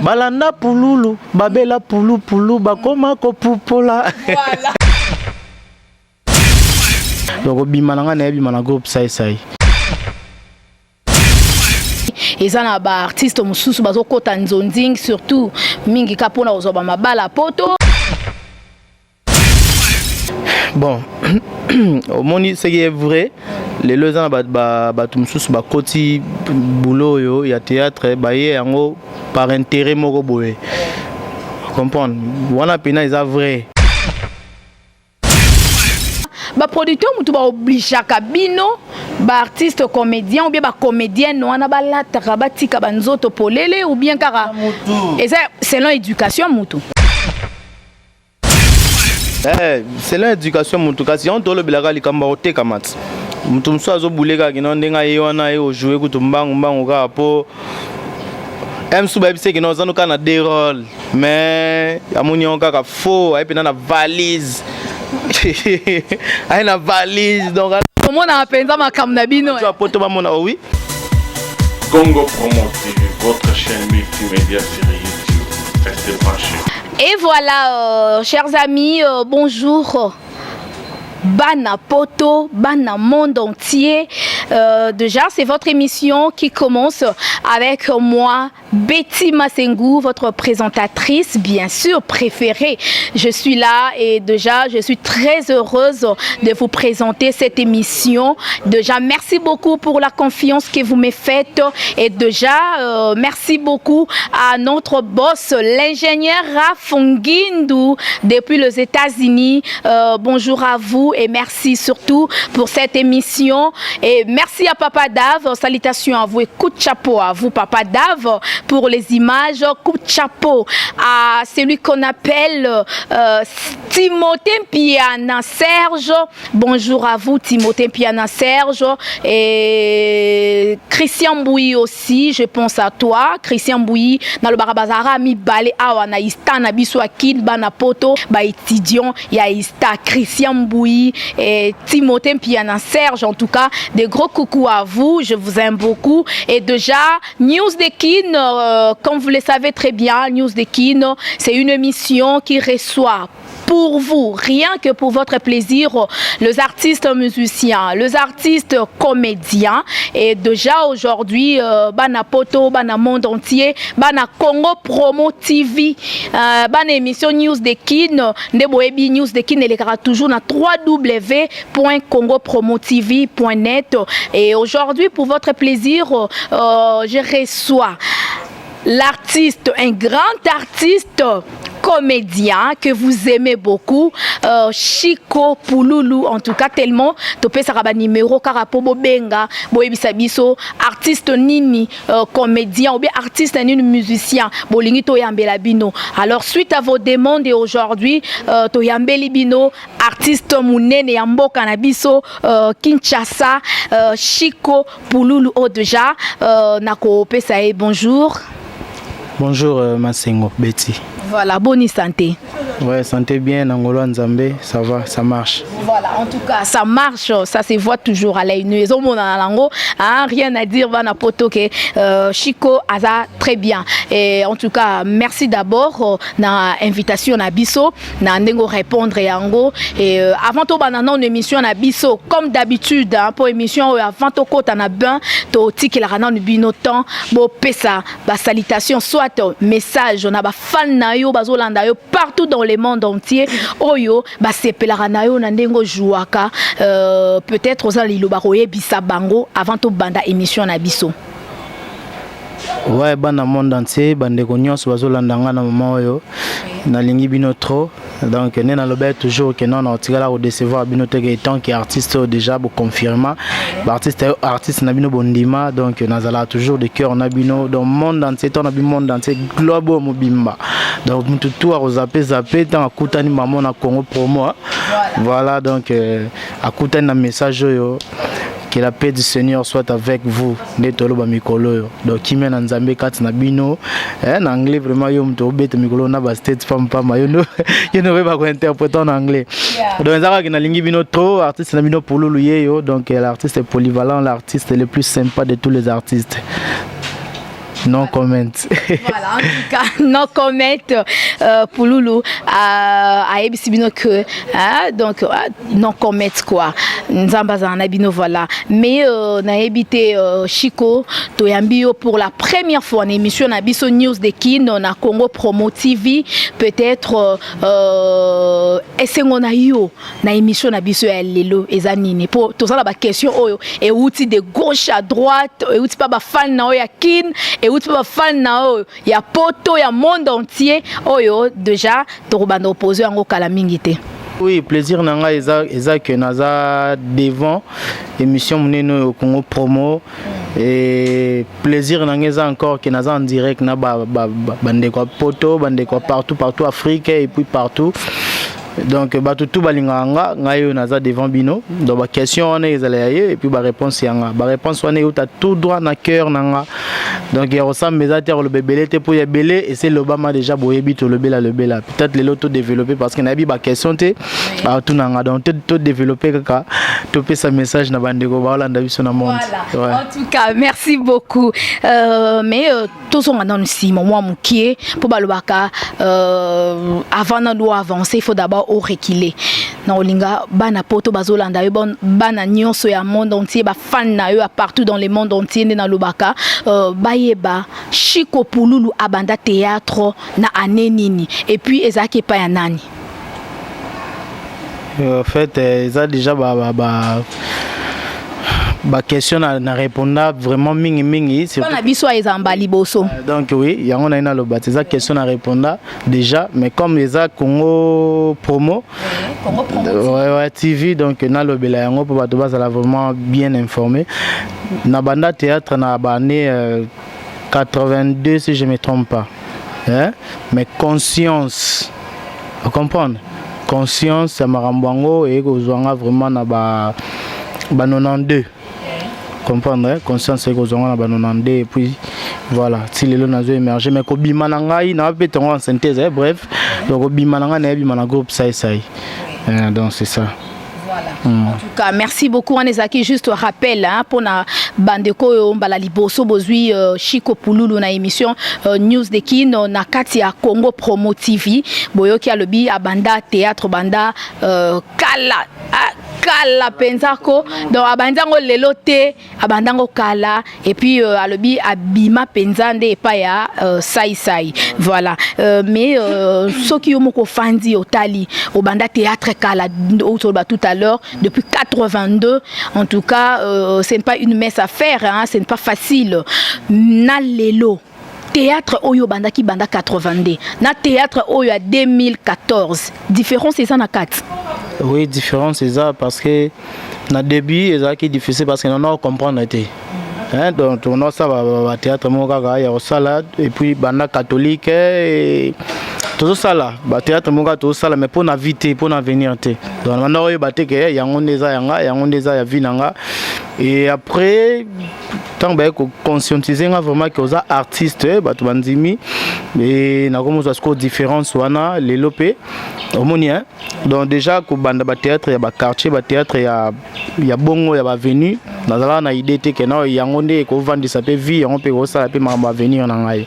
balanda pululu babela pulu pulu bakoma ko pupola Voilà. donc bimananga na bimana groupe sai Eza na ba artiste mususu bazokota nzonzing surtout mingi kapona ozoba mabala poto. bon au moni ce qui est vrai les deux ans batu mususu bakoti boulot yo ya théâtre baye yango par intérêt moko boye comprendre wana pena eza vrai Ba producteur mutu ba oblige kabino ba artiste comédien ou bien ba comédienne wana ba lataka batika banzoto polele ou bien kara et ça selon éducation mutu c'est l'éducation mutu kasi on tolo bilaka likamba oteka mat mutu musu azobuleka kino ndenga ye wana ye ojouer kutu mbangu ka po emsu ba bise kino zanu kana des rôles mais amuni on kaka faux et puis na valise aina valise donc comment on appelle ça makambo na bino tu apoto ba mona oui Congo Promo TV, votre chaîne multimédia sur YouTube. Restez branchés. Et voilà, chers amis, bonjour. Bana Poto, Bana Monde entier. Déjà, c'est votre émission qui commence avec moi, Betty Massengou, votre présentatrice, bien sûr, préférée. Je suis là et déjà, je suis très heureuse de vous présenter cette émission. Déjà, merci beaucoup pour la confiance que vous me faites. Et déjà, merci beaucoup à notre boss, l'ingénieur Rafongindu, depuis les États-Unis. Bonjour à vous. Et merci surtout pour cette émission. Et merci à Papa Dave. Salutations à vous et coup de chapeau à vous, Papa Dave, pour les images. Coup de chapeau à celui qu'on appelle Timothée Piana Serge. Bonjour à vous, Timothée Piana Serge. Et Christian Bouy aussi, je pense à toi. Christian Bouy, dans le Barabazara, mi balé awa na ista na biso akil bana poto ba étudiant ya ista Christian Bouy et Timothée Piana Serge. En tout cas, des gros coucou à vous, je vous aime beaucoup. Et déjà, News de Kin, comme vous le savez très bien, News de Kin, c'est une émission qui reçoit pour vous, rien que pour votre plaisir, les artistes musiciens, les artistes comédiens. Et déjà aujourd'hui, Bana Poto, Bana Monde entier, Bana Congo Promo TV, Bana émission News de Kin, Neboebi News de Kin, elle est toujours à www.congopromotv.net. Et aujourd'hui, pour votre plaisir, je reçois l'artiste, un grand artiste comédien que vous aimez beaucoup, Chico Pululu, en tout cas tellement topé saraba numéro karapobo benga boebisabiso artiste nini comédien ou bien artiste nini musicien bolingi to yambela bino. Alors suite à vos demandes aujourd'hui to yambeli bino artiste munene ya mboka na biso Kinshasa, Chico Pululu. Déjà nako pesa e bonjour. Bonjour Masengo Betty. Voilà, bonne santé. Ouais, santé bien, Nangolo Nzambe, ça va, ça marche. Voilà, en tout cas, ça marche, ça se voit toujours à l'œil nu. Rien à dire, Bana Poto, que Chico Aza très bien. Et en tout cas, merci d'abord na invitation à Bisso, na ndengo répondre yango. Et avant tout, banana une émission à Bisso, comme d'habitude, pour émission avant tout côté na ben, to tiki la rana bino temps, bo pesa, ba salutation, soit message, on a ba fan na yo, bazolanda yo partout dans le monde entier. Oyo, ba sepela na yo na ndengo jouaka, peut-être aux alilo baroye bisa bango avant tout banda émission na Bisso. Ouais, bana monde entier, bande nyonso bazolanda nga na moment oyo na lingi bino trop. Donc né na lobé toujours que non otikala ko décevoir bino te que tant qu'artiste déjà bo confirmer artiste na bino bondima, donc nazala toujours de cœur na bino dans monde entier, ton na bi monde entier globe mobimba. Donc tout a zappé tant akutani maman na Congo Promo. Voilà, donc akutani na message yo. Que la paix du Seigneur soit avec vous. Netolo mikolo. Donc qui mène en Zambie kat na bino. En anglais vraiment yo mto bete mikolo na ba state femme pas yo no pas ko interpréter en anglais. Donc ça qui na lingi bino trop artiste na bino Pululu yo. Donc l'artiste est polyvalent, l'artiste le plus sympa de tous les artistes. Non comment. Voilà, en tout cas, non comment pour Loulou à Ebisibino que donc non comment quoi. Nzambaza na bino voilà. Mais na ebité Chico Toyambio pour la première fois en émission na biso News de Kin na Congo Promo TV peut-être esengona yo na émission na biso ya lelo ezanini pour tout ça la question oyo et outil de gauche à droite et outil pas ba fan na ya Kin et outil pas ba fan na oyo ya poto ya monde entier oyo déjà to bando opposé ngo kala mingité. Oui, plaisir nanga eza que naza devant émission muneno au Congo Promo et plaisir nanga eza encore que naza en direct na bande quoi poto bande quoi partout Afrique et puis partout. Donc tout balinganga ngayo naza devant bino donc ba question on est et puis ba réponse yanga ba réponse on est tout droit na cœur nanga donc il ressemble mes terre le bébé te pour y belé et c'est l'Obama déjà boyebi to le bela peut-être les loto développer parce que na bi ba question te tout nanga donc tout développer kaka to pe sa message na bande ko ba landa biso na monde. Voilà. Ouais. En tout cas merci beaucoup mais tous on a dans si moi mukie pour balobaka avant na doit avancer il faut d'abord au reculer na olinga bana poto bazolanda yo bana nyonso ya monde entier ba fan na yo partout dans le monde entier na lobaka bayeba Chico Pululu abanda théâtre na anenini et puis ezaki pa ya nani en fait ça déjà ba question na répondre vraiment mingi sur na biso ezamba liboso donc oui yango na ina loba ça question na répondre déjà mais comme les Congo Promo ouais TV donc na lobela yango pour bato bazala vraiment bien informé na banda théâtre na année 82 si je me trompe pas hein? Mais conscience vous comprenez conscience ça marambango et kozwanga vraiment na ba 92 comprendre conscience que vous avez dans et puis voilà si les lois émergé mais ko bimana ngai na peut en synthèse bref donc bimana nga na bimana groupe ça donc c'est ça. Voilà. En tout cas, merci beaucoup Anezaki. Juste rappel pour na bandeko mbala liboso bozui Chico Pululu na émission News de Kin na kati ya Congo Promo TV boyoki alobi abanda théâtre banda kala penzako donc abandango lelote abandango kala et puis alobi abima penzande epa ya sai voilà mais soki yo moko fandi otali obanda théâtre kala tout à l'heure depuis 82 en tout cas ce n'est pas une messe à faire hein, ce n'est pas facile na lelo théâtre oyo bandaki banda 82 na théâtre oyo à 2014 différence c'est ça na 4. Oui, différence c'est ça parce que na début c'est qui difficile parce que on a comprendre été hein donc on a ça va théâtre mon gars il y a salade et puis banda catholique et tout ça là ba théâtre mon gars tout ça là mais pour na vite pour na venir té donc on a oyo baté que yango ndeza ya vinanga et après tant ba ko conscientiser vraiment que aux artistes batu bandimi et na comme ça ce différence wana les lopé homonien donc déjà ko banda ba théâtre ya ba quartier ba théâtre ya bongo ya ba venu nazala na idée te que na yango ndé ko vendre ça peut vie on peut ko ça peut ma venir na ngai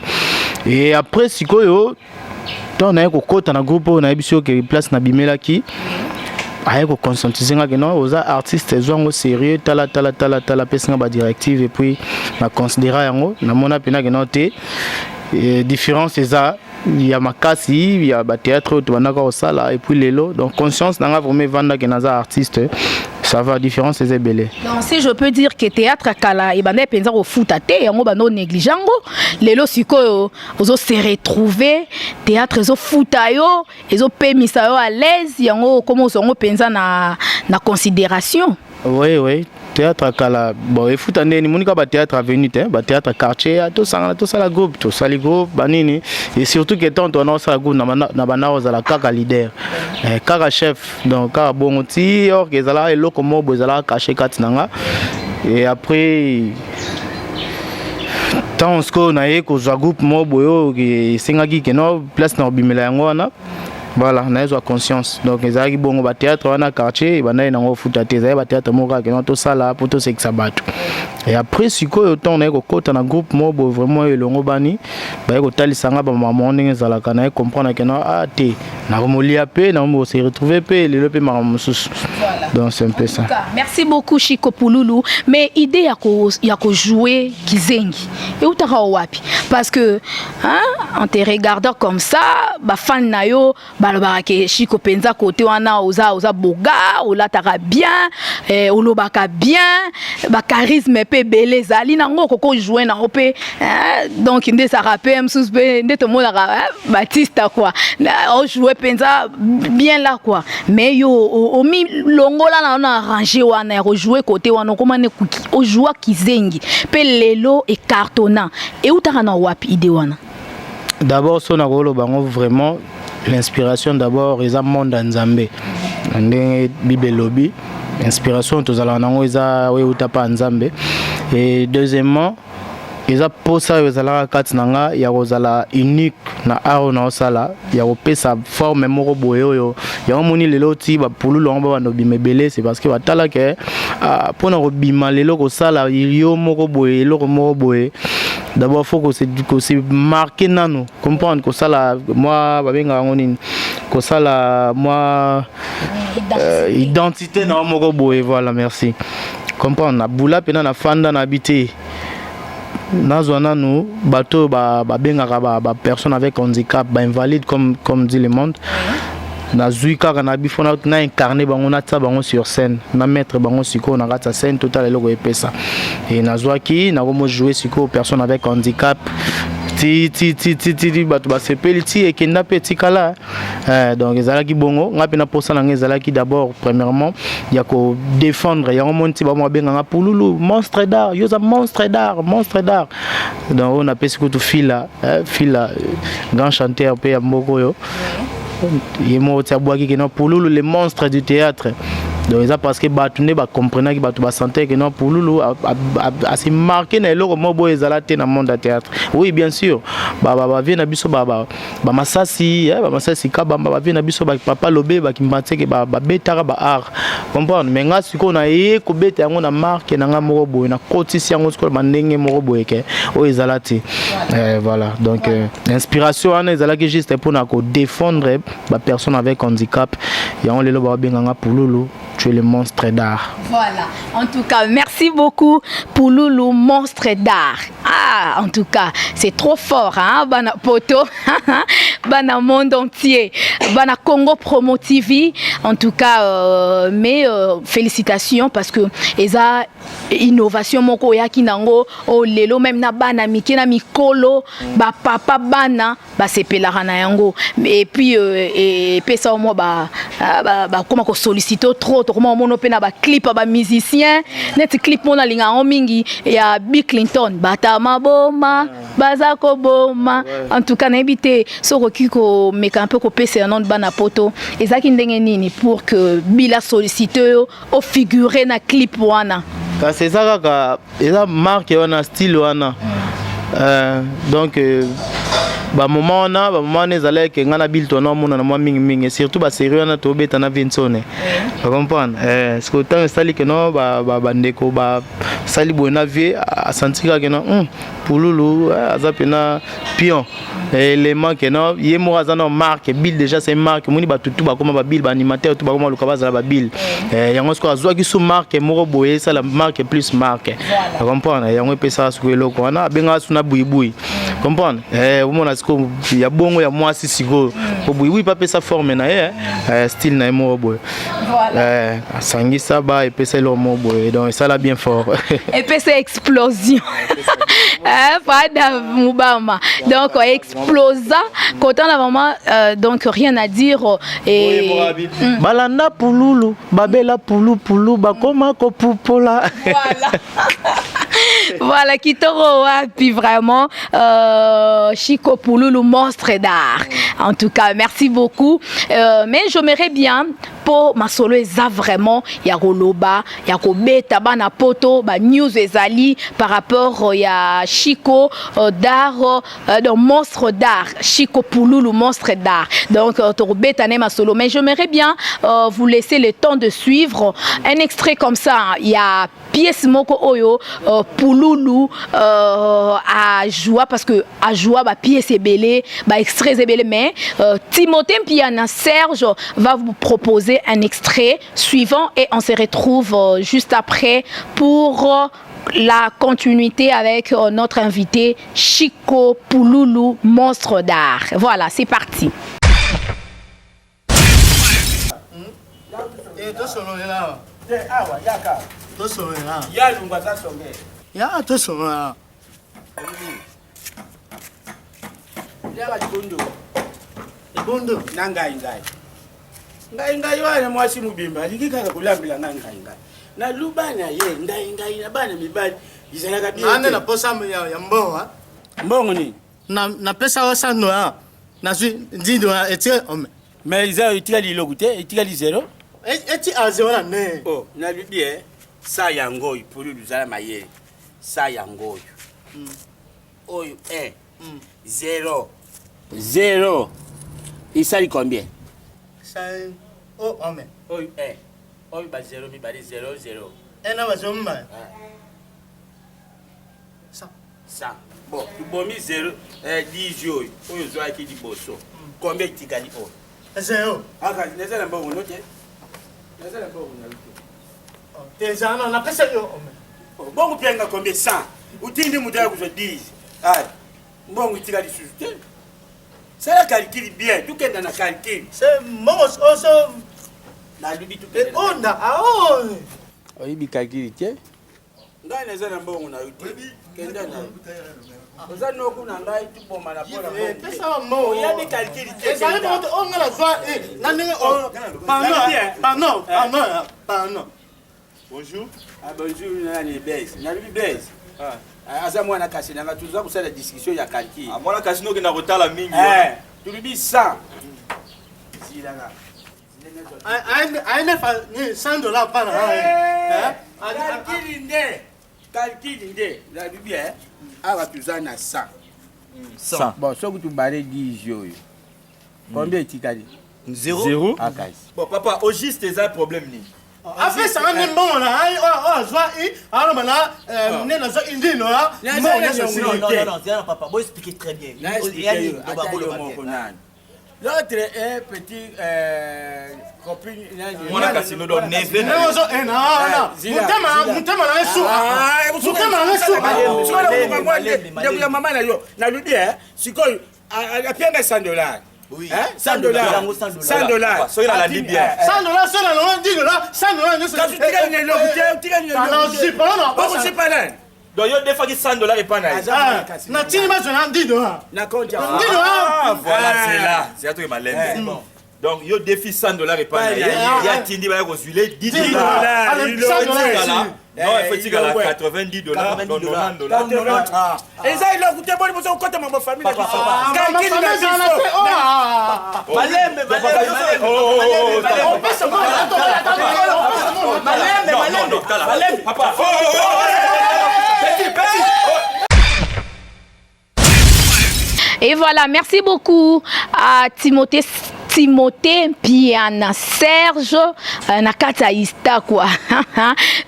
et après sikoyo donc na ko kota na groupe na biso que place na bimela ki aye ko conscientiser nga que non aux artistes zongo sérieux tala pesinga ba directive et puis na considérer yango na mona pena que non té différence c'est ça il y a makasi il y a ba théâtre to banaka au sala et puis lelo donc conscience nanga vraiment vanda que naza artiste ça va différence c'est belé donc si je peux dire que théâtre kala et banda penza au foot até yango bando négligeango lelo siko ozo se retrouver théâtre zo futayo ezo pemisa yo à l'aise yango comme ozo penza na considération. Oui théâtre kala bon et foot andeni monika ba théâtre avenue ba théâtre quartier tout ça la groupe tout ça les groupes banini et surtout que tant on a ça groupe na bana ozala kaka leader kaka chef donc kaka bongoti or que zala eloko mo bozala caché katinanga et après tant on na eko za groupe mo boyo que singaki que no place na bimela yango wana Voilà, on a conscience. Donc les gens qui bon au théâtre on a quartier, ils na ngo futa te, ils théâtre moka que non to sala pour to sexa bato. Et après siko autant on a ko kota na groupe mobo vraiment elongo bani, ba ko talisanga ba maman ndenge zala kana comprendre que non ah te na romolia pe na mo se retrouver pe le pe maramususu. Donc c'est un peu ça. Merci beaucoup Chico Pululu, mais idée ya ko jouer kizengi. Et où t'as wapi? Parce que hein, en te regardant comme ça, ba fan na yo ba lo ba ke Chico penza côté wana oza boga, ou la tara bien, ou lo baka bien, ba charisme pe belé zali nango koko jouer na opé. Donc ndé ça rappelle msus be ndé to mona Baptiste quoi. On jouer penza bien là quoi. Mais yo o mi longo là on a arrangé wana rejouer côté wana comment ne kuki o joua kizengi pe lelo et cartonnant. Et où t'as na wapi idée wana? D'abord son agolo bango vraiment l'inspiration d'abord ils a monde nzambe. Ndenge bible lobby inspiration tozala nango eza we utapa nzambe. Et deuxièmement ils a posa yozala kati nanga ya kozala unique na aro na osala ya kopesa forme moko boye oyo ya moni lelo ti ba pululu ngo ba no bimebele c'est parce que batala ke pona ko bima lelo ko sala yo moko boye loko moko boye. D'abord faut que c'est marqué nano comprendre que ça la moi babenga ngoni que ça la moi identité na moko boye voilà merci comprendre na bula pena na fanda na habiter nazwana nous bateau ba bengaka ba personne avec handicap ba invalide comme dit le monde na zuika kana bifona na incarner bango na tsa bango sur scène na mettre bango siko na kata scène total eloko epesa et nazwaki na ko jouer siko personne avec handicap ti bato ba sepeli ti et kenda petit kala donc ezalaki bongo ngapi na posa na ngezalaki d'abord premièrement ya ko défendre ya monti ba mo benga pululu monstre d'art yoza monstre d'art donc on appelle ce que tu fila grand chanteur pe ya mboko yo yemo tiabwaki que non pululu les monstres du théâtre. Donc ça parce que batune ba comprendre que batu ba sentir que non pululu a se marqué na eloko mobo ezala te na monde du théâtre. Oui bien sûr ba vient na biso ba masasi ba masasi ka ba vient na biso ba papa lobe ba kimbanté que ba betara ba art comprendre mais nga siko na ye ko beta yango na marque na nga moko boy na kotisi yango siko mandenge moko boy ke o ezala te. Voilà donc l'inspiration ana ezala que juste pour na ko défendre ba personne avec handicap yango lelo ba benganga pululu. Tu es le monstre d'art. Voilà. En tout cas, merci beaucoup Pululu, monstre d'art. Ah, en tout cas, c'est trop fort, hein, Bana Poto, Bana monde entier, Bana Congo Promo TV. En tout cas, félicitations parce que eza innovation moko ya kinango o lelo même na bana mikena mikolo ba papa bana ba sepelaka na yango et puis et pesa au moi ba comment ko solliciter trop comment mono pe na ba clip ba musicien net clip mona linga en mingi ya Bill Clinton bata maboma bazako boma en tout cas n'habiter soko kiko meka un peu ko pesa non bana poto ezaki ndenge nini pour que bila solliciter au figurer na clip wana. C'est ça que la marque wana style wana donc ba moment on ezala ke ngana bil tono mona na moi mingi surtout ba série wana to beta na vinsone tu comprends ce que tant sali que non ba ndeko ba sali bona vie a sentir que non pululu azapena pion élément que non yemo azana marque bil déjà c'est marque moni ba tutu ba comme ba bil ba animateur tout ba comme lokaba za ba bil yango ce ko azwa ki sous marque moko boye ça la marque plus marque tu comprends yango pesa ce que loko wana benga suna buibui comprendre mona ce ko ya bongo ya moi si siko buibui pas pesa forme na style na mo boye voilà sangisa ba et pesa le mo boye donc ça la bien fort et pesa explosion pas d'Mubama donc explosa quand on a vraiment donc rien à dire et balanda pululu babela pulu bakoma ko pupola voilà. Voilà, Kitoro puis vraiment Chico Pululu, monstre d'art. En tout cas, merci beaucoup. Mais j'aimerais bien po masolo eza vraiment ya koloba ya kobeta bana poto ba news ezali par rapport ya Chico d'art de monstre d'art Chico Pululu monstre d'art donc tobeta ne masolo mais j'aimerais bien vous laisser le temps de suivre un extrait comme ça il y a pièce moko oyo Pululu a joie parce que a joie ba pièce ebele ba extrait ebele mais Timothée Mpiana Serge va vous proposer un extrait suivant et on se retrouve juste après pour la continuité avec notre invité Chico Pululu monstre d'art. Voilà, c'est parti. Bondo nangai ngai wana mwasi mubimba alikikaka kulambila ngai na lubana ye ngai na bana mibali izalaka bien nane na posa ya mboa mbongo ni na pesa wasano ya na ndido etie mais iza itika liloko te itika li zero eti a zero na ne oh na libie sa yango Pululu zala mayele sa yango oyo 1 0 il combien? Ça, oh, amen. Oh, oh, bah 0, mi bari 0, 0. Et là, vas-y, on va. Ça. Bon, tu bon mi 0, 10 jours. Oh, je dois qui dit bosso. Combien tu gagnes? Oh. 0. Ah, n'est-ce pas un bon note? N'est-ce pas un bon note? Déjà, on a passé. Bon, tu as combien 100? Ou tu dis, que je dis. Ah, bon, tu as dit sous. C'est la calcul bien, tout est dans la calcul. C'est mon aussi. La lubi tout est. On a, ah oh. Oui, il calcul tiens. Dans les années bon on a eu. Kenda na. Oza no kuna ngai tu bon mala pona. Pesa mo. Il y a des calculs tiens. Ça veut dire on a la joie et na ninga pardon. Bonjour. Ah bonjour na ni base. Na lubi base. Ah. Aza mwana kasi nanga tuza kusala discussion ya calcul. Ah mwana kasi no kena kotala mingi. Tu lubi 100. Si là. I never $100 par calcul inde. La lubi awa tuza na 100. 100. Bon, so que tu barre 10 jours. Combien tu gagnes? 0. Ah kasi. Bon papa, au juste c'est un problème ni. Après ça, on est bon là. Oh, je vois, alors maintenant, on est dans un indien là. Non, papa, vous expliquez très bien. L'autre est petit copine. Moi la casino do neve. Non, $100. Oui. $100. $100. Soyez dans la Libye. $100, c'est là, $100, $100. Donc il y a des fois qui $100 et pas naïs. Na tini ma zona $10. Na compte. Ah voilà, c'est là. C'est à toi qui m'a l'aimé. Donc il y a des filles $100 et pas naïs. Il y a Tindi va rezuler $10. Non, il faut dire qu'à $90, $90. Et ça, il a goûté bon, il faut qu'on compte ma famille. Et voilà, merci beaucoup à Timothée Mpiana Serge Nakataïsta quoi.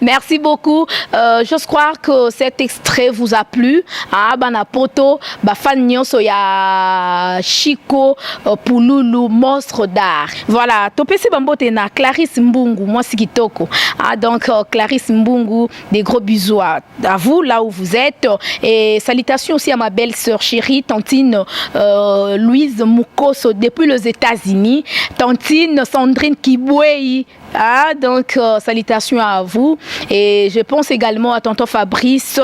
Merci beaucoup. J'ose croire que cet extrait vous a plu. Ah bana poto ba fan nyonso ya Chico Pululu monstre d'art. Voilà, topesi bambote na Clarisse Mbungu moi sikitoko. Ah donc Clarisse Mbungu, des gros bisous à vous là où vous êtes et salutations aussi à ma belle-sœur chérie Tantine Louise Mukoso depuis les États-Unis. Tantine Sandrine Kibouei. Ah, donc salutations à vous et je pense également à tonton Fabrice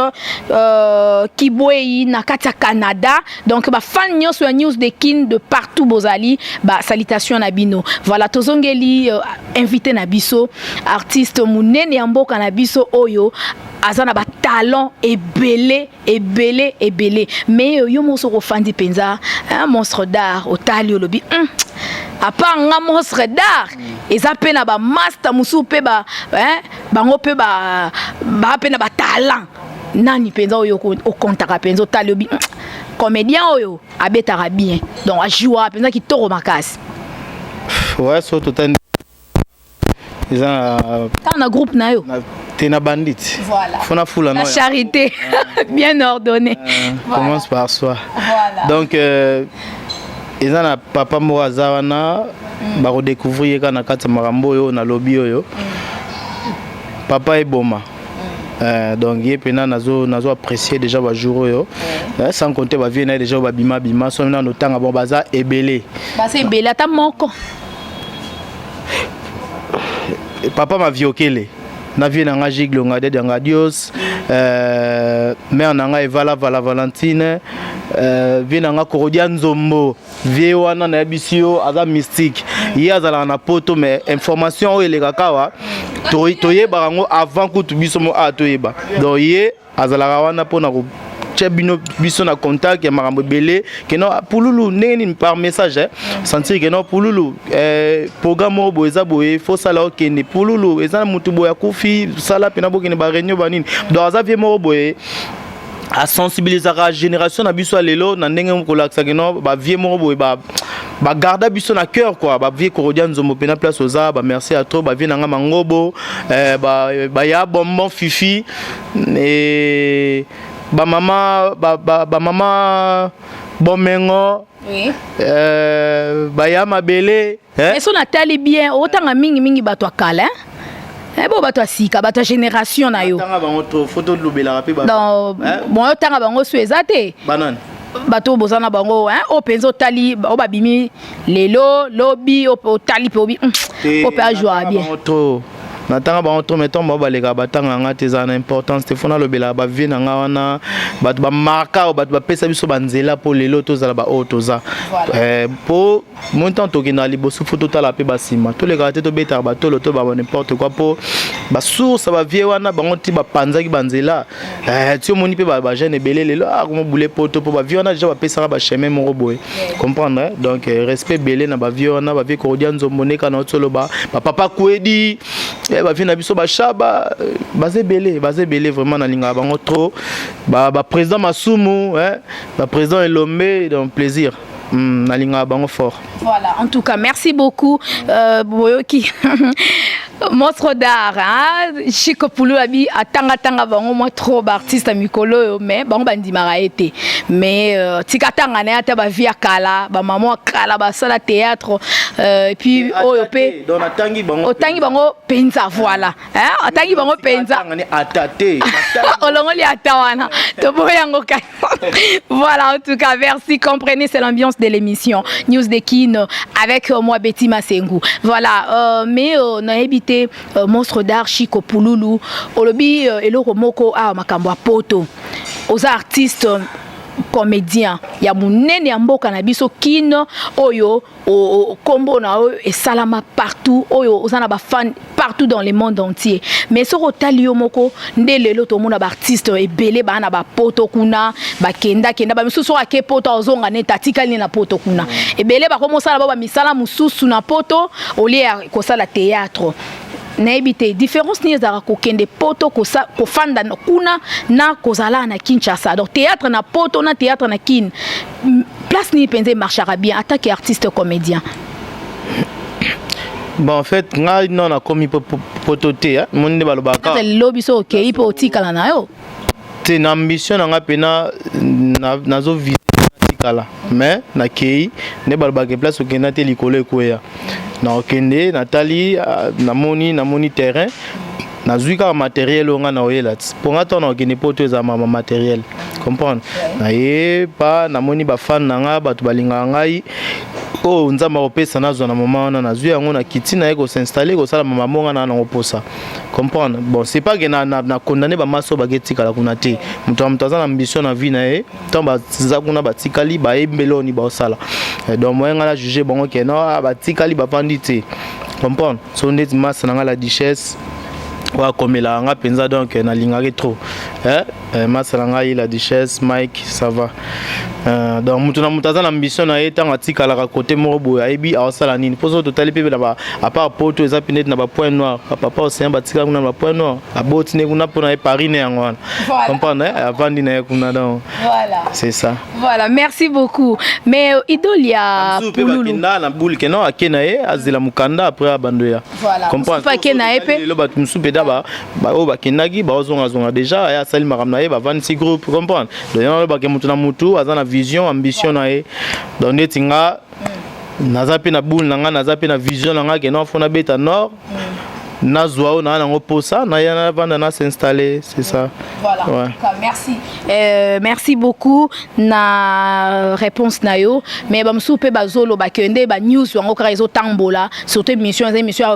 Kibouei Nakata Canada donc ba fan news sur news de kin de partout bozali ba salutations na bino voilà tozongeli invité na biso artiste munene mboka na biso oyo azana ba talent ebele mais yo moso ko fandi penza un monstre d'art au tali olobi apa nga monstre d'art eza pe na ba master musu pe ba bango pe ba pe na ba talent nani penza oyo okontaka penza otali comédien oyo abetaka bien donc a joie penza kitoko makasi ouais so total eza na groupe na yo t'es na bandit voilà fona fula la charité bien ordonnée commence par soi voilà donc eza na papa mo azawana ba redécouvrir kana kati marambo yo na lobby oyo papa eboma donc yé pena nazo apprécier déjà ba jour oyo sans compter ba vie na déjà ba bima so na notanga bon baza ebele ata moko papa m'a viokele na vie na nga Gigle ngade de ngadios mère na nga Evala Valentine vie na nga Korodia Nzombo vie wana na bisio aza mystique ye azala na poto mais information o ele kakawa toyeba rango avant que tu biso mo atoyeba donc ye azala wana pona ko bino biso na contact ya marambo belé que non pululu neni par message sentir que non pululu programme obo eza boye faut sala okende pululu eza mutu boya kufi sala pena bokene ba réunion banini donc azavie mo boye a sensibiliser la génération na biso lelo na ndenge ko laksa que non ba vie mo boye ba garder biso na cœur quoi ba vie Korodia Nzombo pena place oza ba merci à trop ba vie na nga mangobo ba ya bonbon fifi et ba mama bomengo oui ba ya mabele mais so natali bien otanga mingi bato akala bo bato asika bato génération na yo tanga bango to photo de lobela rapé ba donc bon otanga bango so ezate banane bato bozana bango o penzo tali o babimi lelo lobi o tali pe obi o pe joie bien natanga ba onto meton ba baleka batanga nga teza na importance te fona lobela ba vie na nga wana bato ba marka bato ba pesa biso banzela po lelo tozala ba otoza po montant to kina liboso photo tala pe basima to le kate to beta ba to loto ba n'importe quoi po ba source ba vie wana bango ti ba panzaki banzela ti omoni pe ba jeune belé lelo ko boule poto po ba vie wana déjà ba pesa ba chemin mo boye comprendre donc respect belé na ba vie wana ba vie Korodia Nzombo ne kana otolo ba papa kwedi ba vie na biso ba chaba bazé belé vraiment na linga bango trop ba président Masumu ba président Elombe donc plaisir na linga bango fort. Voilà, en tout cas merci beaucoup Boyoki monstre d'art Chico Pulu abi atanga bango moi trop artiste mikolo mais bango bandimara été mais tikatanga na ata ba via kala ba maman kala ba sala théâtre et puis oyopé donc atangi bango penza voilà atangi bango penza atate olongoli atawana to boyango ka voilà en tout cas merci comprenez c'est l'ambiance de l'émission News de Kin avec moi Betty Masengu voilà mais on a évité monstre d'art Chico Pululu olobi eloko moko makambo poto aux artistes comédien ya munene ya mboka na biso kino oyo kombo na oyo et salama partout oyo osana ba fan partout dans le monde entier mais soko talio moko ndelelo to mona ba artiste ebele ba na ba poto kuna ba kenda ba misusu ake poto ozonga ne tatikali na poto kuna ebele ba komo sala ba misala mususu na poto olia ko sala théâtre na ebité différence ni ezara ko kende poto ko fanda kuna na kozala na Kinshasa donc théâtre na poto na théâtre na kin place ni penze marchera bien attaque artiste comédien bon en fait nga non na komi poto te monde balobaka le lobby so OK ipo tikala na yo te na ambition nga pena nazo viser tikala mais na kei ne balobaka place okenda te likolo ekoya na okende natali namoni terrain nazwi ka matériel onga na oyela pour nga to na okende poto eza mama matériel comprendre na ye pa namoni ba fan nanga bato balinga ngai o nzamba opesa nazo na mama wana nazwi yango na kiti na ye ko s'installer ko sala mama monga na ngoposa comprendre bon c'est pas que na condamner ba maso ba getikala kuna te mutu aza na ambition na vie na ye tomba za kuna batikali ba embeloni ba osala donc moi nga la juger bon que non batikali ba pandi te comprendre so net mas na la duchesse wa komela nga penza donc na lingaki trop masala ngai la duchesse Mike ça va Donc mutu na mutu aza na ambition na ye ntango atikalaka côté moko boye ayebi aosala nini mposo totali mpe à part poto eza mpe neti na bapoint noir papa oseya batikala kuna na bapoint noir aboti ne kuna mpona ye pari ne yango wana comprendre avandi na ye kuna donc c'est ça. Voilà, merci beaucoup. Mais idole ya Pululu na boule ke no akena ye azela mukanda après abandoya. Voilà. Comprendre pas kena ye pe le bat musupe daba ba o bakendaki ba ozonga zonga déjà ya sali makamna ye ba 26 groupe comprendre. Donc yo ba ke mutu na mutu azana vision ambition na ye. Donc netinga naza pe na boule nanga naza pe na vision nanga ke no fona beta nord. Nazwa na nango posa na yana vanda na s'installer, c'est ça. Voilà. Ouais. Merci. Merci beaucoup na réponse na yo. Mais ba msupe bazolo ba kende ba news wango ka rezo tambola surtout émission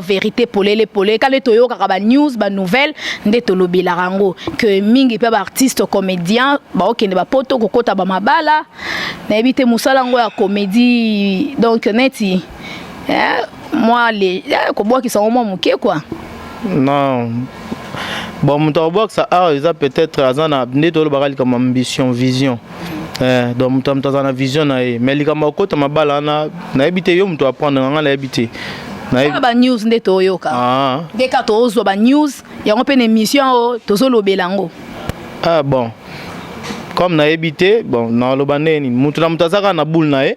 vérité polele polé kale toyo ka ba news ba nouvelle nde to lobela rango que mingi pe ba artiste comédien ba okende ba poto kokota ba mabala na ebite musala ngo ya comédie donc neti moi les koboa qui sont au moins muké quoi. Non. Bon mon box ça a peut-être azana neto le baral comme ambition vision. Donc mutam tazana vision na mais li kama okota mabala na ebite yo mtu apprendre nga na ebite. Na ba news neto yo ka. Deka to ozo ba news ya ngo pe émission o tozo lobelango. Ah bon. Comme na ebite bon na lo baneni mutu na mutazaka na boule na e.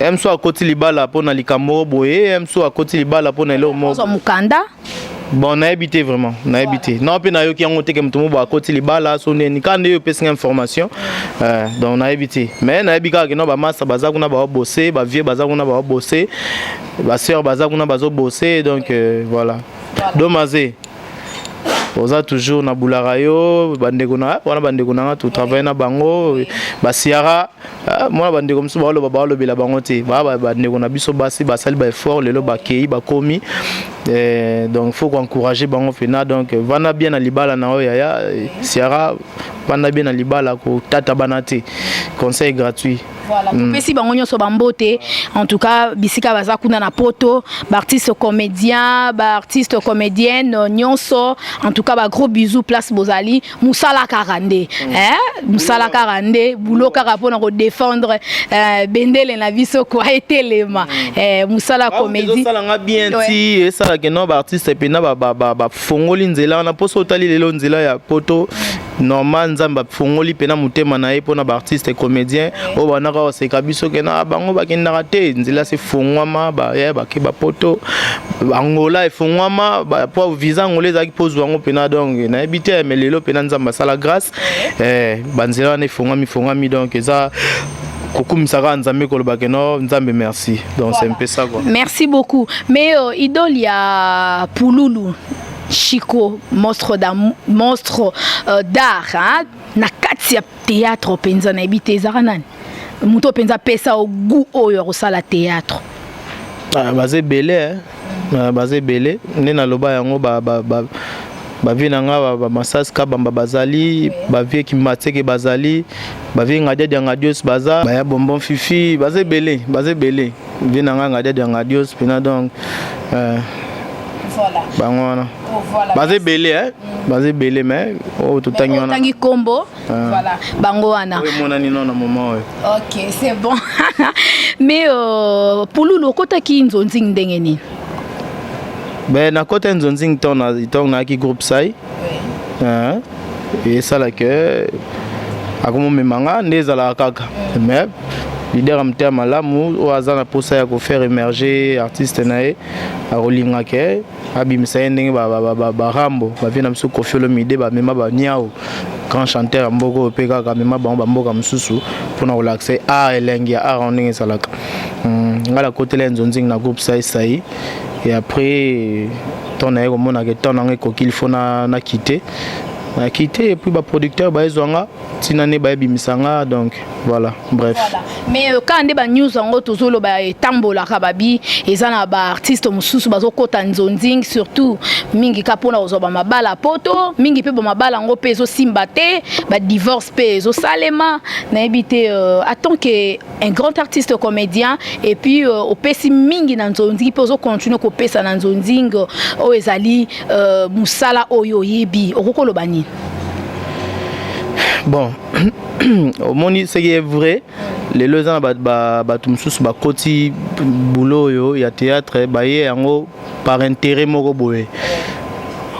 Emso akoti libala pona likambo boye emso akoti libala pona le mo mukanda bon na habité vraiment na habité non pe na yo ki ngote ke mtumo ba akoti libala so ne kande yo pesa information donc na habité mais na habika ke no ba masa baza kuna ba bosser ba vieux baza kuna ba bosser ba sœur baza kuna bazo bosser donc voilà domazé oza toujours na bularayo bandeko na wana bandeko na tu travailler na bango basiara moi bandeko mso ba lo bela bango te ba bandeko na biso basi basali ba effort lelo ba kei ba komi donc faut encourager bango fena donc vana bien na libala na oya siara vana bien na libala ko tata banate conseil gratuit. Voilà, si bango nyoso bambote en tout cas bisika baza kuna na poto ba artiste comédien ba artiste comédienne nyonso en tout cas ba gros bisous place Bozali musala karande musala karande boulot kaka pona ko défendre bendele na biso ko etelema musala comédie ça nga bien ti et ça que non ba artiste pena ba fongoli nzela na poso otali lelo nzela ya poto normal nzamba fongoli pena mutema na ye pona ba artiste comédien o bana c'est kabiso ke na bango bakendaka te nzela se fongwama ba ya ba ke ba poto angola e fongwama ba po visa ngolé za ki pose wango pena donc na habité mais lelo pena nzamba sala grâce banzela ne fongwami donc ça kokumisaka nzambe koloba ke no nzambe merci donc c'est un peu ça quoi. Merci beaucoup mais idole ya Pululu Chico monstre d'art hein na kati ya théâtre penza na habité zaranani muto penza pesa au goût oyo osala théâtre basé belé basé belé nena loba yango ba vina nga ba masaska bamba bazali ba vie ki mateke bazali ba vie ngadia dia ngadios baza ba ya bonbon fifi basé belé vina nga ngadia dia ngadios pena donc voilà bangona basé belé basé belé mais o to tangona tangi combo voilà bango wana oui mon ani non na moment OK c'est bon mais Pululu kota ki nzonzi ndenge nini ben na kota nzonzi tona ki groupe sai et ça là que akomo memanga ndezala kaka mais leader amter malamu o azana posa ya ko faire émerger artiste nae a rolinga ke abimisa ndenge ba rambo ba vina mso kofiolo mide ba mema ba nyao grand chanteur mboko pe kaka mema ba mboka msusu pona relaxer elengi a ndenge salaka ngala côté lenzonzi na groupe sai et après ton aéro mona ke ton ngé ko qu'il faut na quitter et puis ba producteur ba ezonga tinane ba bimisanga donc voilà bref voilà. Mais quand on ba news en tozolo ba tambola kababi ezana ba artiste mususu bazo kota nzonzing surtout mingi kapona ozoba mabala poto mingi pe ba mabala ngo pezo simbate ba divorce pezo salema na ebité attend que un grand artiste comédien et puis au pesi mingi na nzonzing pezo continuer ko pesa na nzonzing o ezali musala oyo yebi okokolo bani Bon, au monde, ce qui est vrai, les deux ans, bah, côté boulot, il y a théâtre, par intérêt,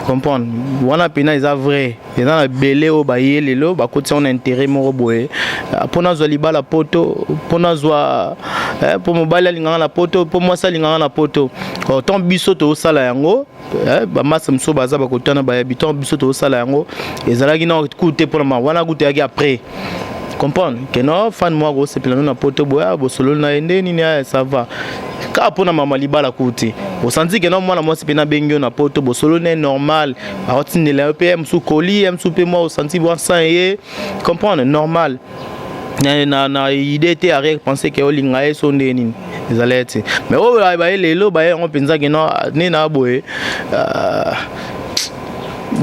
comprendre wana pena eza vrai eza na belé o baye lelo ba côté on intérêt moko boye pona zwa libala poto pona zwa po mobile linganga la poto po moi ça linganga la poto autant biso to sala yango ba massa mso baza ba kotana ba habitant biso to sala yango ezala ki na coûter pour ma wana coûter aki après comprendre que non fan moi go c'est plein na poto boya bo solo na ende ni ça va ka pona mama libala kuti o senti que non moi na moi c'est pena bengyo na poto bo solo n'est normal a rotine le PM sous colis m sous pe moi o senti bon sang et comprendre normal na idée était à penser que olinga e sonde nini ezalete mais o ba lelo ba on pensa que non ni na boye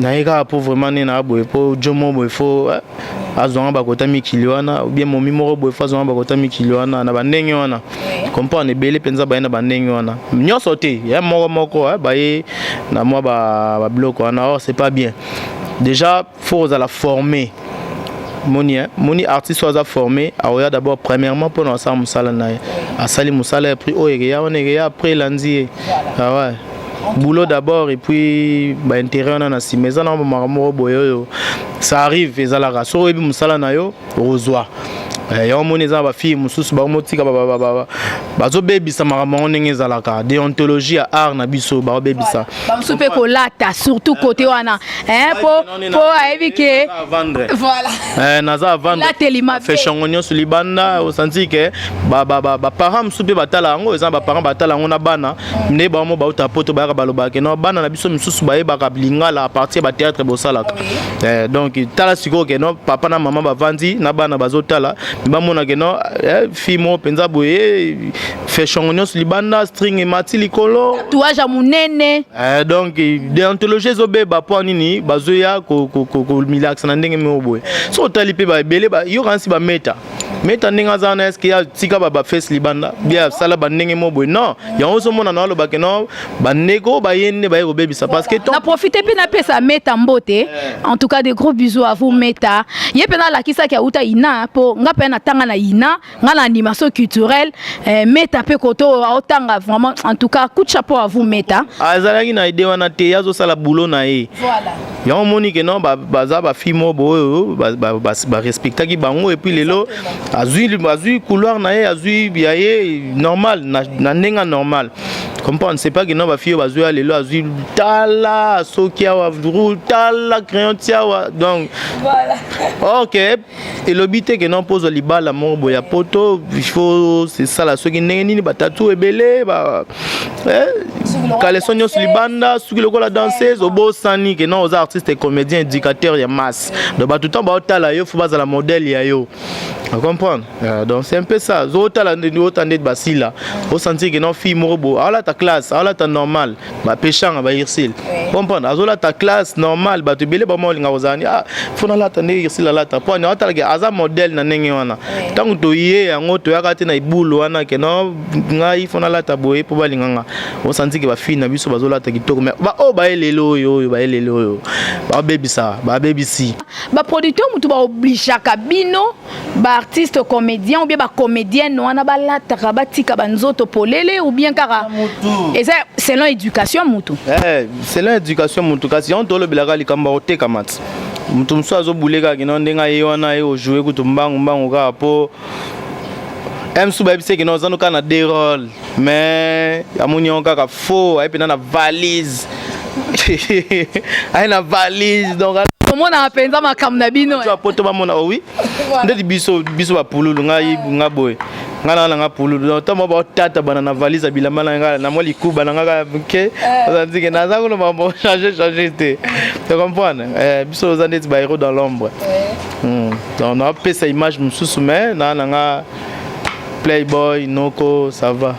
naika pour vraiment ni na boye pour jomo boye faut azonga bakota mikiliwana ou bien momi moko boye faut azonga bakota mikiliwana na bandenge wana comprendre belé penza ba na bandenge wana nyonso te ya moko ba na moi ba bloc wana c'est pas bien déjà faut la former moni artiste soit formé a d'abord premièrement pour nous ça musala na a sali musala puis o ya après lundi ah ouais boulot d'abord et puis ba intérêt on a si mais ça na mamo boyo ça arrive ezala so ebi musala na yo rozwa ya moni za ba fille mususu ba motika bazo bebisa makambo ndenge ezalaka déontologie ya art na biso ba bebisa ba msupe ko lata surtout côté wana po aibike voilà naza vendre fashion onyo sur libanda au senti que ba parents msupe batala ngo eza ba parents batala ngo na bana ne ba mo ba utapoto ba baloba ke no bana na biso misusu ba yeba ka lingala à partir ba théâtre bosalaka donc tala siko ke no papa na maman ba vandi na bana bazotala bamona ke no fimo penza boye fashion nyos libanda string et mati likolo tatouage ya munene donc déontologie zobeba po nini bazoya ko milax na ndenge me boye so tali pe ba belé ba yo kansi ba meta ndenge zana est-ce qu'il y a tika ba face libanda bien sala ba ndenge mo boye non ya oso mona na lo ba ke no ba nego ba yende ba ko bebisa parce que na profiter pe na pesa meta mbote en tout cas des gros bisous à vous meta yepena la kisa ki auta ina po ngapa na tanga na ina ngala animation culturelle meta pe koto autanga vraiment en tout cas coup de chapeau à vous meta azalaki na idée wana te yazo sala boulot na e voilà ya moni ke non baza ba fimo boyo ba respectaki bango et puis lelo azui couloir na e azui biaye normal na ndenga normal comprendre c'est pas que non ba fille bazoya lelo azui tala sokia wa tala crayon tia wa donc voilà OK et l'obité que non pose libala mo boya poto il faut c'est ça la soki ndenge nini batatu ebele ba kaleson nyos libanda soki lokola danseuse obosani que non aux artistes et comédiens éducateurs ya masse donc ba tout temps ba otala yo faut baza la modèle ya yo comprendre donc c'est un peu ça zotala ndi otande basila au sentir que non fille morobo ala ta classe ala ta normal ba péchanga ba irsil comprendre azola ta classe normal ba tebele ba mo linga ozani fona la ta ne irsil la ta po na otala ke aza modèle na ndenge wana tango to ye yango to yakate na ibulu wana ke no ngai fona la ta boye po ba linganga au sentir que ba fille na biso bazola ta kitoko mais ba o ba elelo yo ba elelo yo ba bebisi ba producteur mutu ba oblige kabino ba artiste comédien ou bien ba comédienne wana ba lataka batika banzoto polele ou bien kara et ça selon éducation mutu selon éducation mutu kasi on tolo bilaka likamba oteka mat mutu mso azobuleka kino ndenga ye wana ye ojouer kutu mbangu ka po emsu ba bise kino zanu kana des rôles mais amuni on kaka faux et puis na valise aina valise donc comment on appelle ça makam na bino tu poto ba mona oui ndeti biso ba pululu nga boy ngana nga pululu donc to mo ba tata bana na valise bilamba nga na mo likuba na nga ke ozandike na zango no ba changer te tu comprends biso ozandeti ba héros dans l'ombre donc on a fait cette image mususu mais na nga Playboy, Noko, ça va.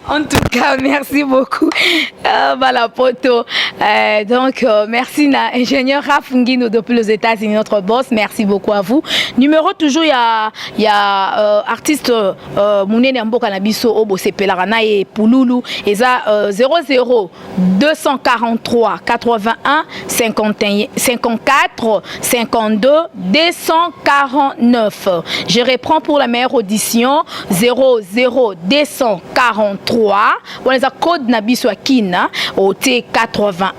En tout cas, merci beaucoup. Voilà, poto. Donc, merci, ingénieur Rafungino depuis les États-Unis, notre boss. Merci beaucoup à vous. Numéro, toujours, il y a artiste Mounene Mboka Nabiso Obo Sepelarana et Pouloulou. Et ça, 00 243 81 54 52 249. Je reprends pour la meilleure audition. 00 243. On les a code Nabiso Akina au T81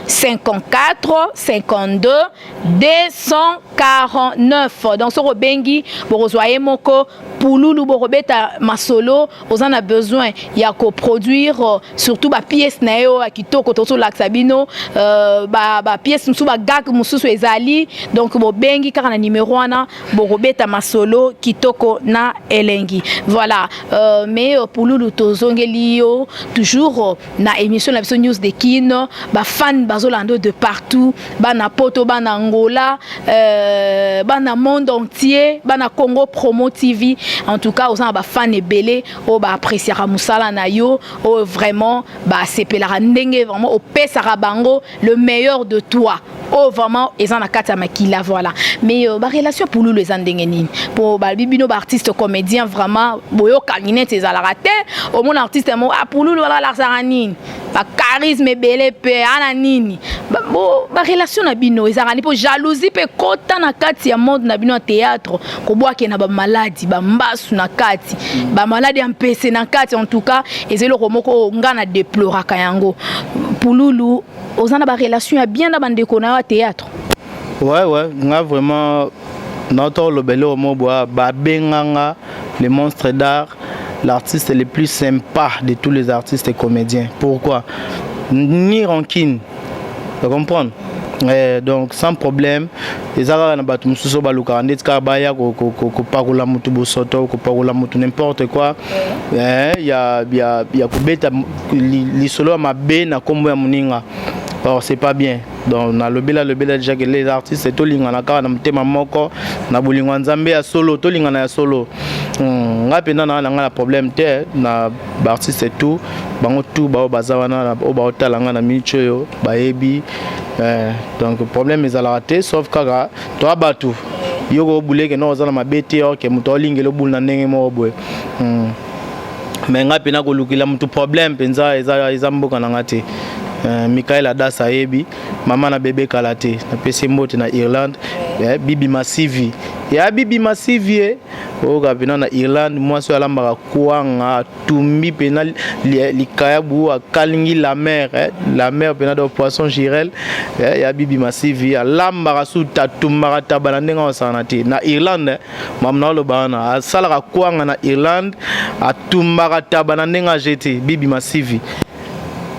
54 52 249. Dans ce Robengi, Borozoye Moko, Pouloulou Borobeta Masolo, on en a besoin. Il y a qu'à produire surtout ba pièce nayo akitoko toso laksabino ba pièce musu ba gag musu ezali donc Bobengi car na numéro ana Borobeta Masolo kitoko na elengi. Voilà, mais Pouloulou tozongeli yo toujours na émission la news de Kino, ba fan bazolando de partout, bana poto bana Angola, bana monde entier, bana Congo Promo TV. En tout cas, aux gens ba fan ebele, o ba apprécier musala na yo, o vraiment ba sepelara ndenge vraiment au pesara bango le meilleur de toi. Oh vraiment ils en a kata makila voilà. Mais ba relation pour nous les andengeni. Pour ba bibino ba artiste comédien vraiment boyo kalinete ezalaka te. Au mon artiste mo pour nous voilà la sarani. Ba charisme belé pe ananini. Ba relation na bino ezalani pour jalousie pe kota na kati ya monde na bino théâtre ko boake na ba maladie ba mbasu na kati. Ba maladie empese na kati en tout cas ezelo komoko ngana déplora kayango. Pouloulou aux en a relation à bien d'abandonner au théâtre. Ouais, on a vraiment notre le bel au mot bois, Babenganga, les monstres d'art, l'artiste le plus sympa de tous les artistes et comédiens. Pourquoi? Ni rancune, tu comprends? Donc sans problème, les arabes na batu mususo baluka ndeti ka baya ko pakula mutu bosoto ko pakula mutu n'importe quoi. Il y a kubeta li solo mabe na kombo ya muninga. Alors c'est pas bien. Donc na le bela déjà que les artistes to linga na ka na mtema moko na bulingwa nzambe ya solo to linga na ya solo. Ngapenda na nga problème te na artiste tout bango tout ba bazawana o ba otalanga na micho yo baebi. Donc le problème est à la rater sauf kaka toi batu yoko boule que non za na mabete ok muto lingelo bul na ndenge mo boy mais nga pena ko lukila mutu problème penza eza mboka na ngate Michael Adasa ebi mama na bébé kalate na pese mbote na Irlande Bibi Massivi ya Bibi Massivi o gabina na Irlande moi so alamba kuanga tumbi pena likayabu akalingi la mer pena de poisson girel ya Bibi Massivi alamba rasu tatumba tabana ndenga osanati na Irlande mamna lo bana asala kuanga na Irlande atumba tabana ndenga jeti Bibi Massivi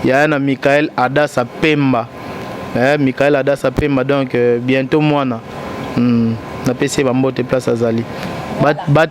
ya na Michael Adasa Pemba Michael Adasa Pemba donc bientôt moi na PC bambote place azali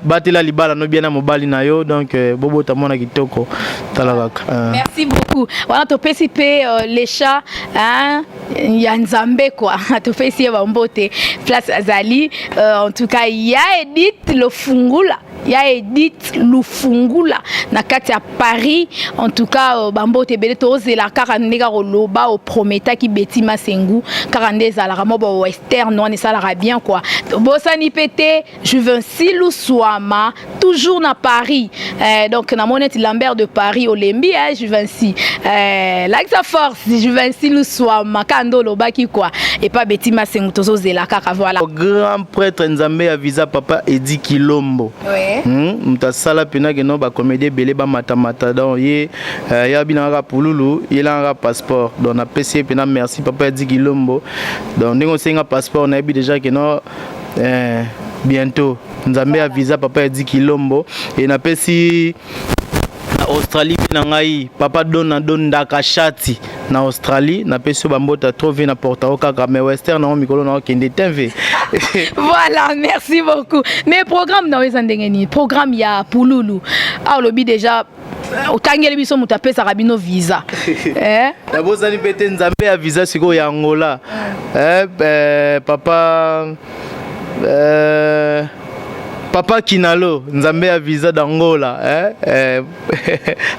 batela libala no bien na mobali na yo donc bobo tamona kitoko talaka. Merci beaucoup. Voilà to PCP les chats ya nzambe quoi to PC bambote place azali en tout cas il y a Edith le fungula ya Edith Lufungula na kati ya Paris en tout cas bambote bele tozela kaka ndeka koloba au prometa ki Betima Sengu kaka ndeza la ramo bo western non ça la bien quoi bosani pété Juvency Luswama toujours na Paris donc na monete Lambert de Paris Olembi Juvency like sa force Juvency Luswama kando lobaki quoi et pas Betima Sengu tozela kaka voilà grand prêtre Nzambe a visa papa Edi Kilombo. Oui. Mutasala pena que non ba comédie belé ba matamata donc ye ya binanga Pouloulou il a un passeport donc na PC pena merci papa Edi Kilombo donc ndingo senga passeport na bi déjà que non bientôt Nzambe a visa papa Edi Kilombo et na PC Australie ngai papa don ndaka shati na Australie na peso bambota trouver na porta au kaka mais western na mikolo na kende TV. Voilà, merci beaucoup. Mais programme na wezandengeni programme ya Pouloulou a lobi déjà otangeli biso mutapesa rabino visa na bozani pete Nzambe ya visa siko ya Angola papa Papa Kinalo, Nzambe a visa d'Angola,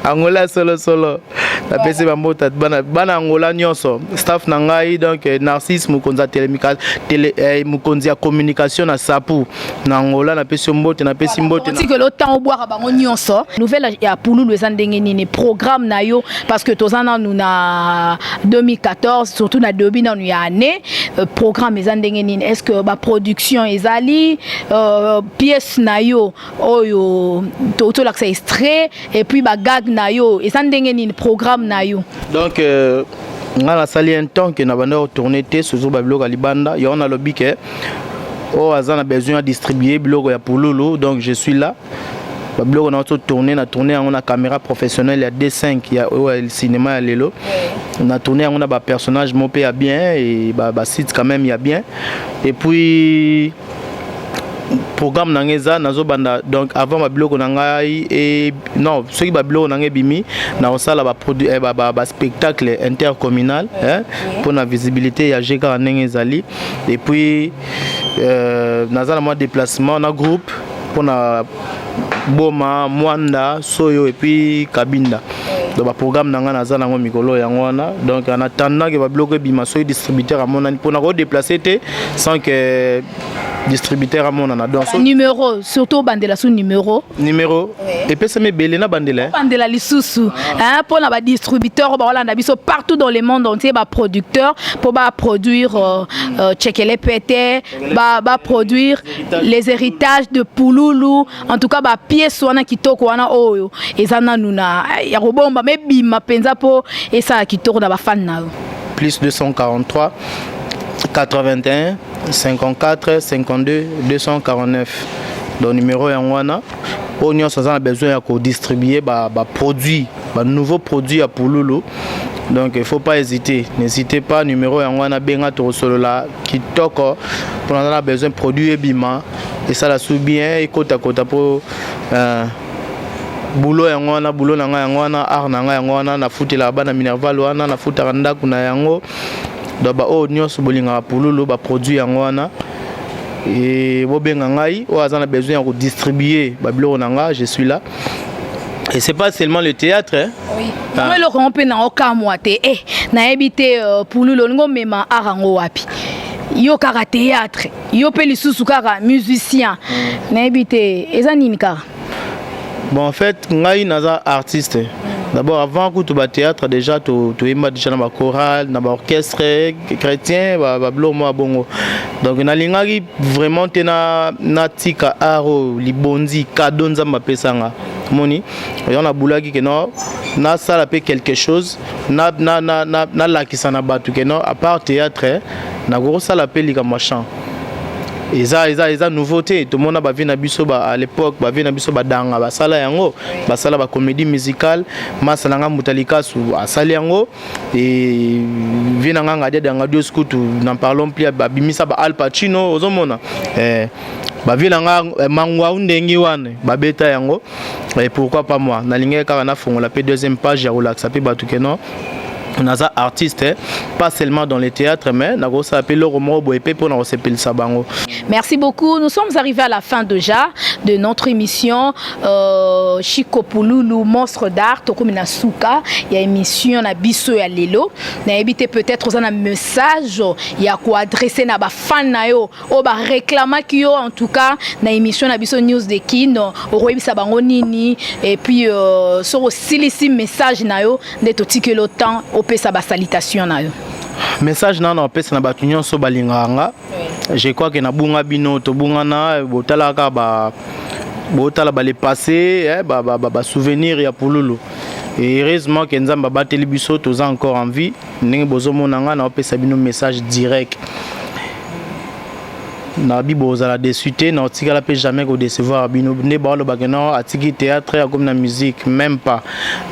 Angola solo. La PC Bambota, Bana Angola nyonso, staff Nangai, donc Narcisse Mukonza Mukonza communication à Sapu, Nangola, na PC Mbote, na PC Mbote. On dit que le temps au boire à Bango nyonso, nouvelle ya Pouloulou les Andengeni, programme na yo, parce que Tozana nous na 2014, surtout na Dobi na nous y a année, programme les Andengeni, est-ce que ba production ezali, pièce na yo, oyo, toto l'accès extrait, et puis ba gag na yo, les Andengeni programme na yo. Donc on a sali un temps que na banda retourner té sur Babylog à Libanda, y on a lobby que oh azan a besoin de distribuer blog ya Pouloulou, donc je suis là. Babylog on a tourné, on a caméra professionnelle, il y a D5, il y a le cinéma, il y a Lelo. On a tourné, on a des personnages mopé à bien et bah site quand même il y a bien. Et puis programme nangeza nazo banda, donc avant Babylog on a et non ceux qui Babylog on a bimi na osala ba produit ba spectacle intercommunal pour la visibilité ya Jeka nangezali et puis nazala moi déplacement na groupe pour na Boma, Mwanda, Soyo et puis Kabinda. Donc le programme nanga naza nango mikolo yango wana. Donc en attendant que va bloquer bimaso distributeur à mon pour na déplacer sans que distributeur à mon ana. Donc numéro surtout bandela sous numéro et puis ça me belena bandela bandela lisusu hein pour na ba distributeur ba wala biso partout dans le monde entier ba producteur pour ba produire Tchekele Pété ba produire les héritages de Pouloulou en tout cas ba pièce wana kitoko wana oyo ezana nuna ya robomba mebi mapenza po esa kitoko na ba fan na plus 243 81 54 52 249 donc numéro yangwana au nyons a besoin de distribuer ba produit ba nouveau produit à Pouloulou. Donc il faut pas hésiter, n'hésitez pas, numéro yangwana benga to solo la kitoko pour on a besoin de produits bima et ça la sou bien et kota pour boulot yangwana boulot nanga yangwana art nanga yangwana na futi la bana minerval wana na futa randa kuna yango donc ba o nyos bolinga Pouloulou ba produit yangwana et bobenga ngai o azana besoin de distribuer ba bilo nanga je suis là. Et c'est pas seulement le théâtre hein? Oui. Ah. Le rompé na okamwate na ebité Pouloulou ngo mema arango wapi. Yo kara théâtre, yo pe lisusu kara musicien. Na ebité ezanini ka. Bon en fait ngai naza artiste. D'abord avant que tu vas théâtre déjà tu aimes déjà dans ma chorale, dans ma orchestre chrétien, ba blo mo bongo. Donc na lingaki vraiment tena natika aro libondi kadonza mapesanga. Moni on a boulaki que non na sala pe quelque chose na la qui sana batu que non à part théâtre na gros sala pe lika machin. Eza nouveauté tout le monde a vu na biso à l'époque ba vu na biso ba danga ba sala yango ba sala ba comédie musicale masalanga mutalika su asali yango et vinanga ngadia danga deux skutu n'en parlons plus ba bimisa ba Al Pacino ozomona ba vilanga mangwa undengi wane ba beta yango et pourquoi pas moi na linga ka na fongola pe deuxième page ya relax pe batu que non on a artiste pas seulement dans les théâtres mais na go s'appelle le romo boepé pour na sepel sabango. Merci beaucoup. Nous sommes arrivés à la fin déjà de notre émission Chico Pouloulou monstre d'art tokomina suka ya émission na biso ya lelo na éviter peut-être aux un message ya ko adresser na ba fan na yo o ba réclama ki yo en tout cas na émission na biso news de Kino o royebisa bango nini et puis sur aussi message na yo de totike le temps pesa ba salutation na yo message na pesa na batu nyonso balinganga je crois que na bunga bino to bungana botala ka ba les passés ba souvenir ya Pouloulou et heureusement que nzamba bateli biso toza encore en vie ndenge bozomonanga na pesa bino message direct na biboza la désuité na otikala pe jamais ko décevoir bino ne ba lo bakena atiki théâtre comme na musique même pas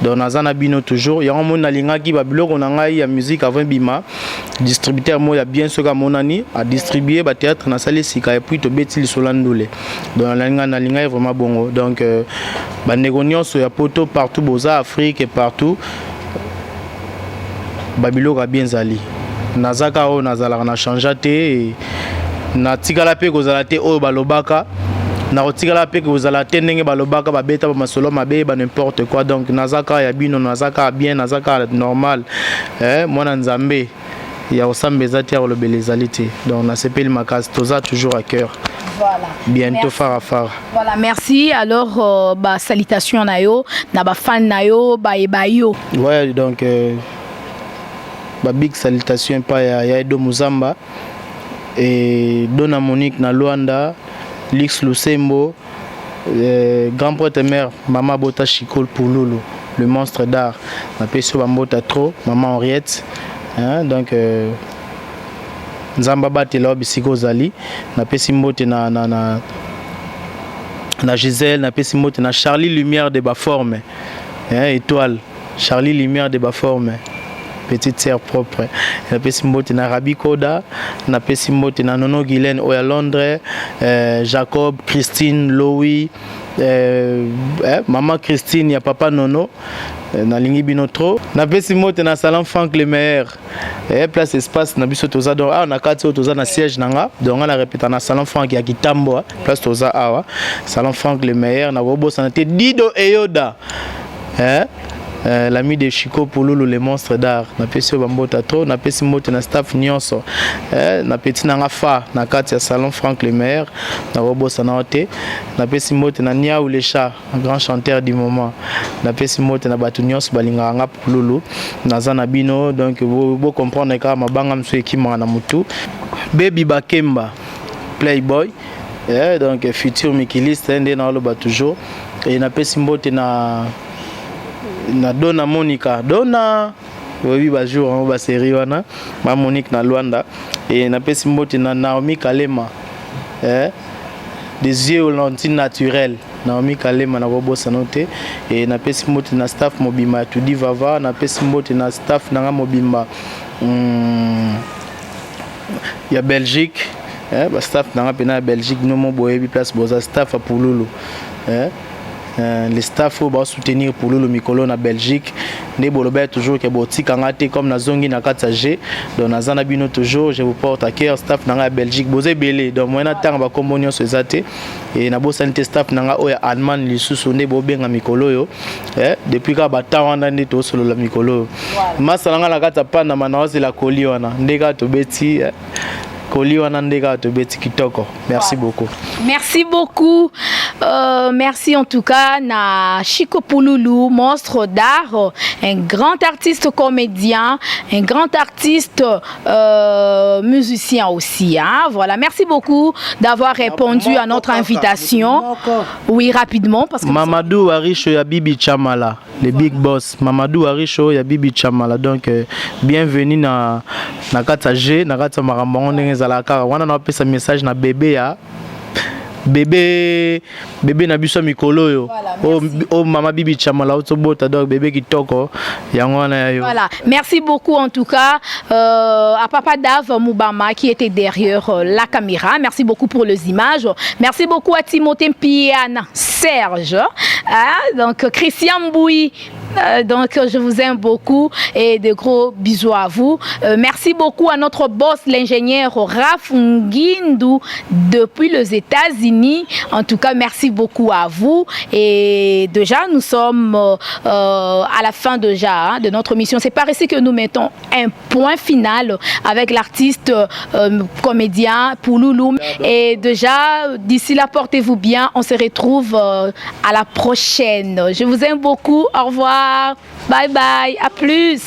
donc nazana bino toujours ya mona linga ki ba biloko na ngai ya musique avant bima distributeur mo ya bien soka monani a distribuer ba théâtre na sali sika et puis to beti solandole donc na linga vraiment bongo donc ba négonion so ya poto partout boza Afrique et partout ba biloko bien zali nazaka o nazala na changer te na tikala pe kozala te oyo balobaka na otikala pe que vous allez tendenge balobaka ba beta ba masolo mabe ba n'importe quoi donc nazaka ya bino nazaka bien nazaka normal moi na nzambe ya osambeza te lo belezalité donc na sepeli makasi toza toujours à cœur. Voilà. Bientôt phare à phare. Voilà, merci. Alors salutations na yo, na ba fan na yo, ba ebayo. Ouais, donc big salutation pa ya Edo Muzamba et Dona Monique na Luanda, Lix Lusembo, grand prêtre mère Maman Bota Chikol Pouloulou, le monstre d'art. Ma peso Bambota trop, Maman Henriette. Donc Nzamba batela bisiko zali na pesi mbote na Gisèle na pesi mbote na Charlie Lumière de Baforme. Étoile Charlie Lumière de Baforme. Petite sœur propre. Na pesi mbote na Rabi Koda, na pesi mbote na Nono Guylaine Oya Londres, Jacob, Christine, Louis, Maman Christine ya Papa Nono. Na lingi binotro na pesi mbote na salon Franck Lemaire place espace na biso toza donc na kati toza na siège nanga donc on a répété na salon Franck ya Kitambo place toza awa salon Franck Lemaire na bobosa na te Dido Eyoda l'ami de Chico Pouloulou le monstre d'art na pesi bambota trop na pesi mbote na staff nyonso na petit nanga fa na kati ya salon Franck Lemaire na bobosa na te na pesi mbote na Nia ou le chat un grand chanteur du moment na pesi mbote na batu nyonso balinga nga Pouloulou naza na bino donc bo comprendre ka mabanga mso ekima na mutu Baby Bakemba Playboy donc futur mikiliste ndé na loba toujours et na pesi mbote na Dona Monica Dona oui ba jour on ba série wana ma Monique na Luanda et na pesi mbote na Naomi Kalema des yeux aux lentilles naturelles Naomi Kalema na bobosa note et na pesi mbote na staff mobimba tudi vava na pesi mbote na staff na mobimba ya Belgique ba staff na pena Belgique no mo boyebi place boza staff a Pouloulou les staff vont soutenir pour le Mikolo na Belgique ne bolobé toujours que botika ngate comme na zongi na katsaje donc na zana bino toujours je vous porte à cœur staff na Belgique bozé belé donc moi na tanga ba kombonio sezate et na bo santé staff na oya Allemagne lisusu ne bobenga Mikolo yo depuis ka ba tawanda ndi to solo la Mikolo masala nga la kata pana manaozi la koli wana ndeka to beti Merci beaucoup. Merci beaucoup. Merci en tout cas na Chico Pouloulou, monstre d'art, un grand artiste comédien, un grand artiste musicien aussi. Hein? Voilà. Merci beaucoup d'avoir répondu à notre invitation. Oui, rapidement. Parce que Mamadou Arisho ya Bibi Chamala, le big boss. Mamadou Arisho ya Bibi Chamala. Donc, bienvenue na Kataje, na Kata Marambon. On a un message na bébé ya bébé na biso mikolo yo oh mama Bibi Chamala otobota donc bébé kitoko yangona yo. Voilà, merci beaucoup en tout cas à Papa Dave Moubama qui était derrière la caméra. Merci beaucoup pour les images. Merci beaucoup à Timothée Piana, Serge, donc Christian Mbouy. Donc je vous aime beaucoup et de gros bisous à vous. Merci beaucoup à notre boss l'ingénieur Raf Ngindou depuis les États-Unis. En tout cas merci beaucoup à vous et déjà nous sommes à la fin déjà de notre mission. C'est par ici que nous mettons un point final avec l'artiste comédien Pouloulou et déjà d'ici là portez-vous bien. On se retrouve à la prochaine. Je vous aime beaucoup. Au revoir. Bye bye. À plus.